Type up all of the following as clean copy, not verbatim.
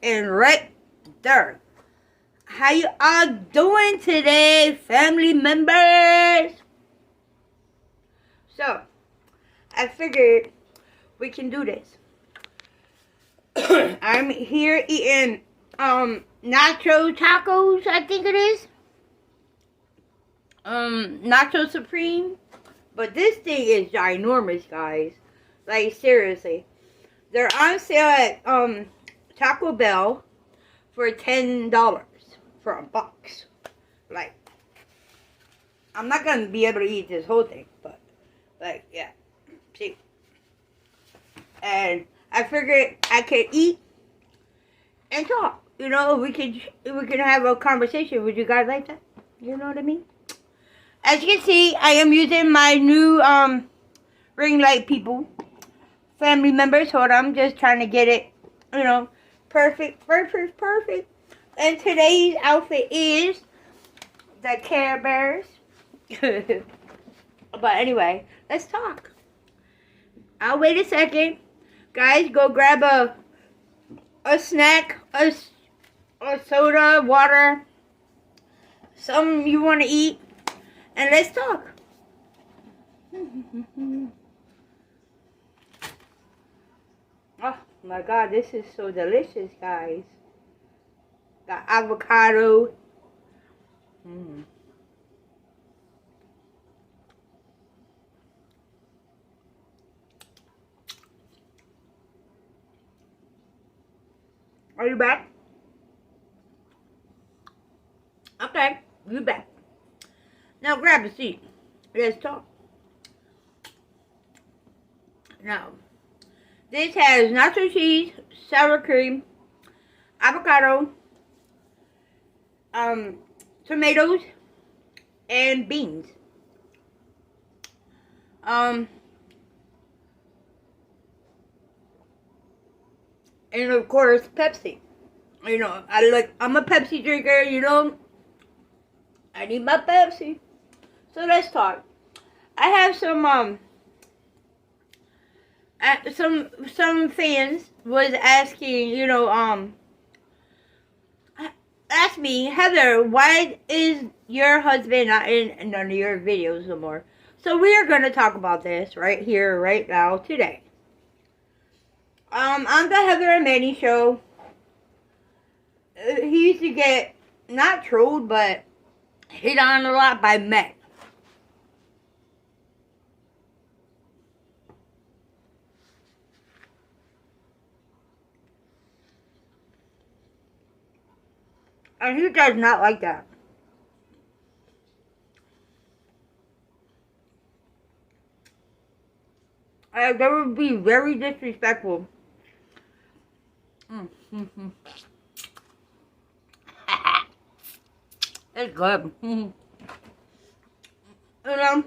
and right there. How you all doing today, family members? So, I figured we can do this. I'm here eating nacho tacos, I think it is. Nacho Supreme. But this thing is ginormous, guys. Like, seriously. They're on sale at Taco Bell for $10 for a box. Like, I'm not gonna be able to eat this whole thing, but like, yeah. See. And I figured I could eat and talk. You know, we can have a conversation. Would you guys like that? You know what I mean? As you can see, I am using my new ring light, people. Family members. Hold on, I'm just trying to get it, you know, perfect. And today's outfit is the Care Bears. But anyway, let's talk. I'll wait a second. Guys, go grab a snack, a soda, water, something you want to eat, and let's talk. Oh my God, this is so delicious, guys. Got avocado. Are you back? Okay, you back. Now grab a seat. Let's talk. Now, this has nacho cheese, sour cream, avocado, tomatoes, and beans. And of course, Pepsi. You know, I'm a Pepsi drinker, you know. I need my Pepsi. So let's talk. I have some fans was asking, you know, ask me, Heather, why is your husband not in none of your videos no more? So we are going to talk about this right here, right now, today. On the Heather and Manny show, he used to get, not trolled, but hit on a lot by men. And he does not like that. That would be very disrespectful. It's good. You know?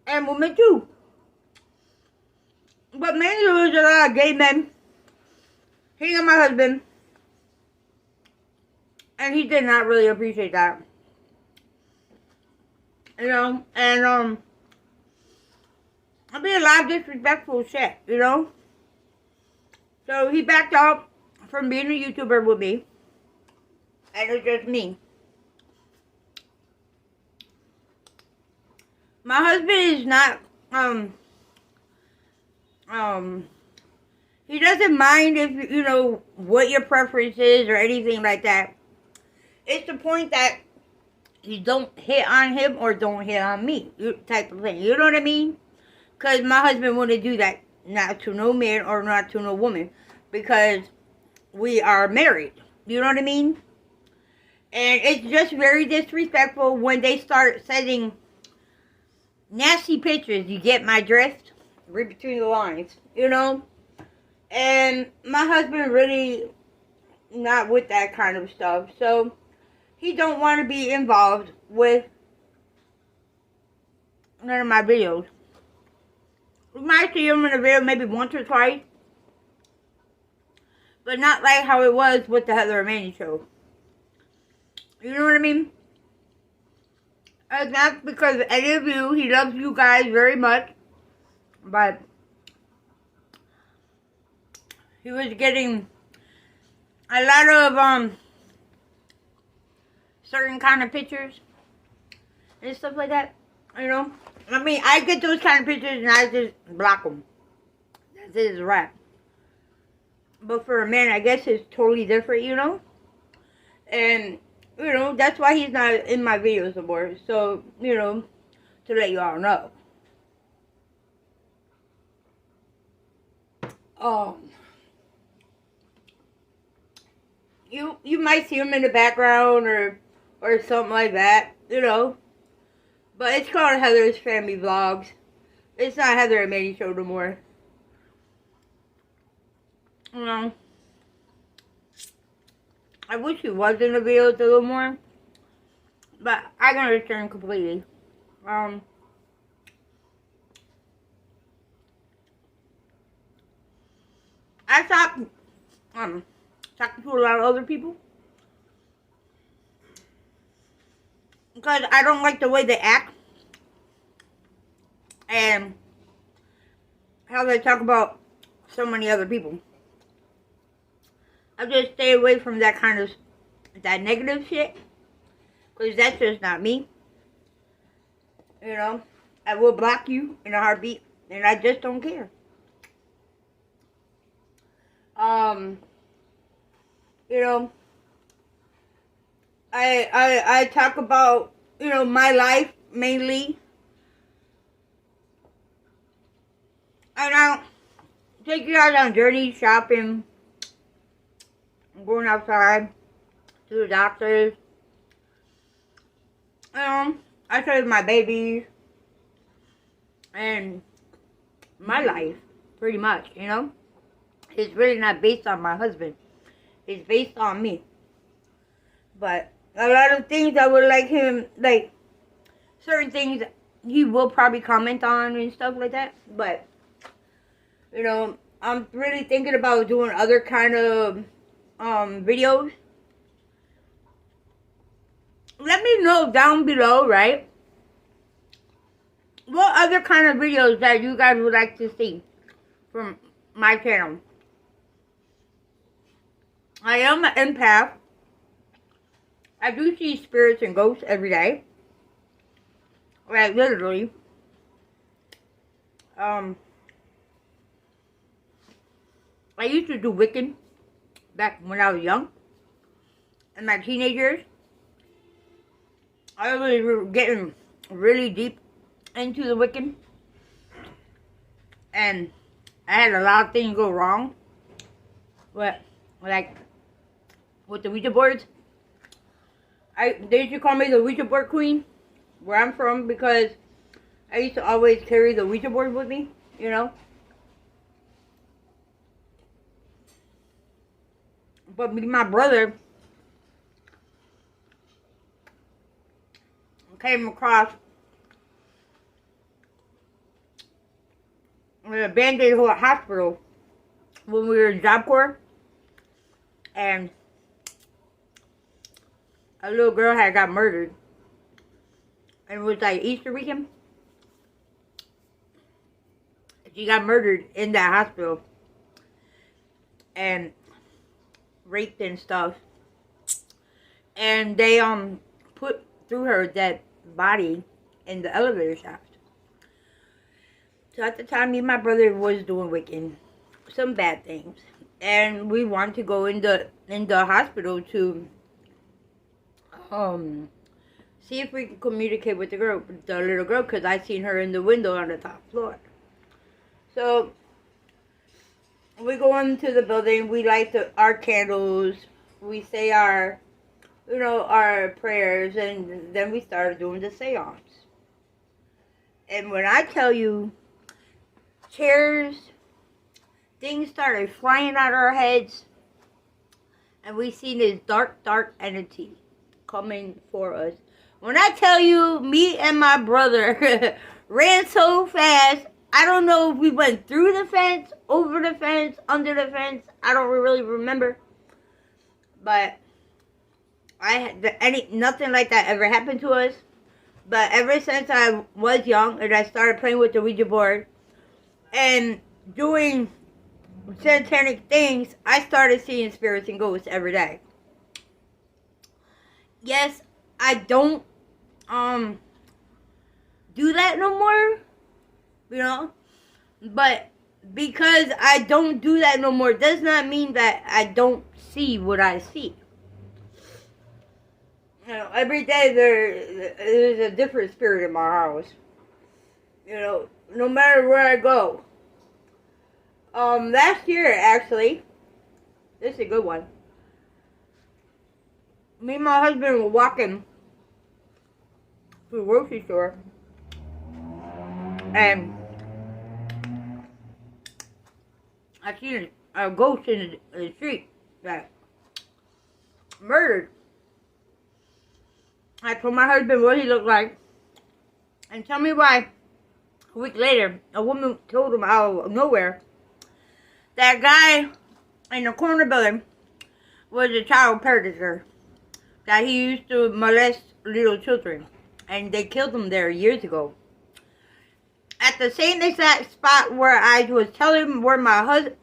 And women too. But mainly there was a lot of gay men hitting on my husband. And he did not really appreciate that. You know? And, I mean, a lot of disrespectful shit, you know? So he backed out from being a YouTuber with me. And it's just me. My husband is not, he doesn't mind if, you know, what your preference is or anything like that. It's the point that you don't hit on him or don't hit on me, type of thing. You know what I mean? Because my husband wouldn't do that, not to no man or not to no woman, because we are married. You know what I mean? And it's just very disrespectful when they start sending nasty pictures. You get my drift? Read between the lines, you know? And my husband really not with that kind of stuff. So he don't want to be involved with none of my videos. We might see him in a video maybe once or twice. But not like how it was with the Heather and Manny show. You know what I mean? And that's because of any of you. He loves you guys very much. But he was getting a lot of certain kind of pictures and stuff like that. You know, I mean, I get those kind of pictures and I just block them. That's it, it's a wrap. But for a man, I guess it's totally different, you know. And you know, that's why he's not in my videos anymore. So, you know, to let you all know. You might see him in the background or something like that, you know. But it's called Heather's Family Vlogs. It's not Heather and Manny Show no more. You know. I wish he was in the videos a little more. But I can understand completely. I stopped talking to a lot of other people because I don't like the way they act and how they talk about so many other people. I just stay away from that negative shit because that's just not me. You know, I will block you in a heartbeat and I just don't care. You know, I talk about, you know, my life mainly. And I'll take you guys on journeys, shopping, going outside, to the doctors. I show you my babies and my life, pretty much, you know. It's really not based on my husband. It's based on me. But a lot of things I would like him, like, certain things he will probably comment on and stuff like that. But, you know, I'm really thinking about doing other kind of videos. Let me know down below, right? What other kind of videos that you guys would like to see from my channel. I am an empath. I do see spirits and ghosts every day. Like, literally. I used to do Wiccan back when I was young. In my teenage years. I was getting really deep into the Wiccan. And I had a lot of things go wrong. But, like, with the Ouija boards. They used to call me the Ouija board queen. Where I'm from, because I used to always carry the Ouija board with me, you know. But me and my brother came across an abandoned hospital when we were in Job Corps, and a little girl had got murdered, and it was like Easter weekend. She got murdered in that hospital and raped and stuff, and they put through her dead body in the elevator shaft. So at the time, me and my brother was doing Wiccan, some bad things, and we wanted to go in the hospital to see if we could communicate with the little girl, because I seen her in the window on the top floor. So we go into the building, we light our candles, we say our prayers, and then we started doing the seance. And when I tell you, chairs, things started flying out of our heads, and we seen this dark entity coming for us. When I tell you, me and my brother ran so fast, I don't know if we went through the fence, over the fence, under the fence. I don't really remember. But nothing like that ever happened to us. But ever since I was young and I started playing with the Ouija board and doing satanic things, I started seeing spirits and ghosts every day. Yes, I don't do that no more, you know, but because I don't do that no more does not mean that I don't see what I see. You know, every day there's a different spirit in my house. You know, no matter where I go. Last year, actually, this is a good one. Me and my husband were walking to the grocery store, and I seen a ghost in the street that murdered. I told my husband what he looked like, and tell me why. A week later, a woman told him out of nowhere that guy in the corner building was a child predator, that he used to molest little children, and they killed him there years ago. At the same exact spot where I was telling him where my husband,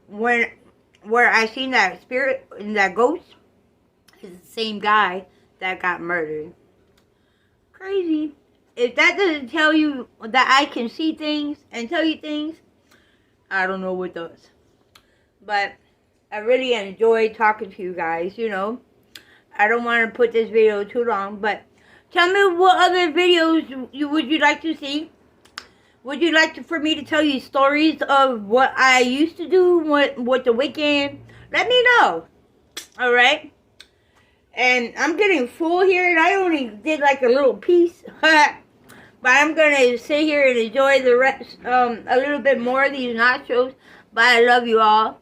where I seen that spirit and that ghost, is the same guy that got murdered. Crazy. If that doesn't tell you that I can see things and tell you things, I don't know what does. But I really enjoyed talking to you guys, you know. I don't want to put this video too long, but tell me what other videos would you like to see. Would you like for me to tell you stories of what I used to do, what the weekend? Let me know. Alright? And I'm getting full here, and I only did like a little piece. But I'm going to sit here and enjoy the rest, a little bit more of these nachos. But I love you all.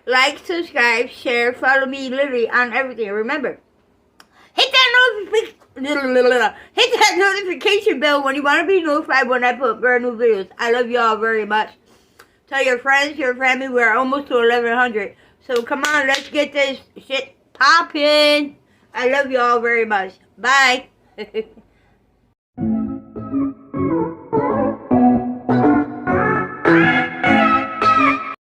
Like, subscribe, share, follow me literally on everything. Remember, hit that notification bell when you want to be notified when I put brand new videos. I love you all very much. Tell your friends, your family. We're almost to 1,100. So come on, let's get this shit poppin'. I love you all very much. Bye.